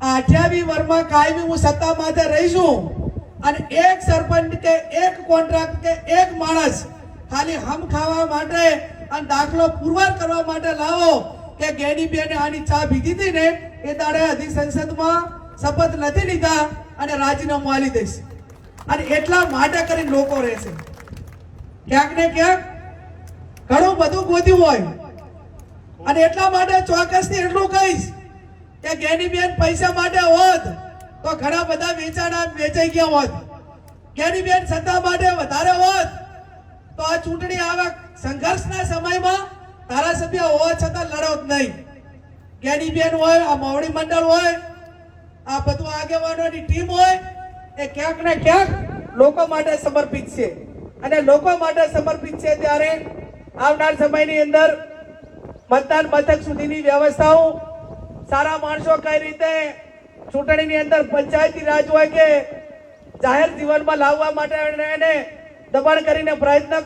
28 વર્ષમાં કાયમી હું સત્તા માથે રહીશું અને એક સરપંચ કે એક કોન્ટ્રાક્ટ કે એક માણસ ખાલી હમ ખાવા માટે અને દાખલો પુરવાર કરવા માટે લાવો કે ગેડીબેને આની ચા પીધી હતી ને એ દાડે અધિસંસદમાં શપથ નથી લીધા અને રાજીનામું આલી દઈશ અને એટલા માટે કરીને લોકો રહેશે. ક્યાંક ને ક્યાંક ઘણું બધું ગોત્યું હોય અને એટલા માટે ચોક્કસથી એટલું કહીશ કે ગેડીબેન પૈસા માટે હોત તો ઘણા બધા વેચાઈ ગયા હોત. ગેડીબેન સત્તા માટે વધારે હોત તો આ ચૂંટણી આવા સંઘર્ષના સમયમાં ધારાસભ્ય હોવા છતાં લડોત નહીં. ગેડીબેન હોય, આ મોવડી મંડળ હોય, આ બધું આગેવાનોની ટીમ હોય એ ક્યાંક ને ક્યાંક લોકો માટે સમર્પિત છે અને લોકો માટે સમર્પિત છે. ત્યારે આવનાર સમયની અંદર મતદાન મથક સુધીની વ્યવસ્થાઓ સારા માણસો કઈ રીતે ચૂંટણીની અંદર પંચાયતી રાજ હોય કે જાહેર જીવનમાં લાવવા માટે એને દબાણ કરીને પ્રયત્ન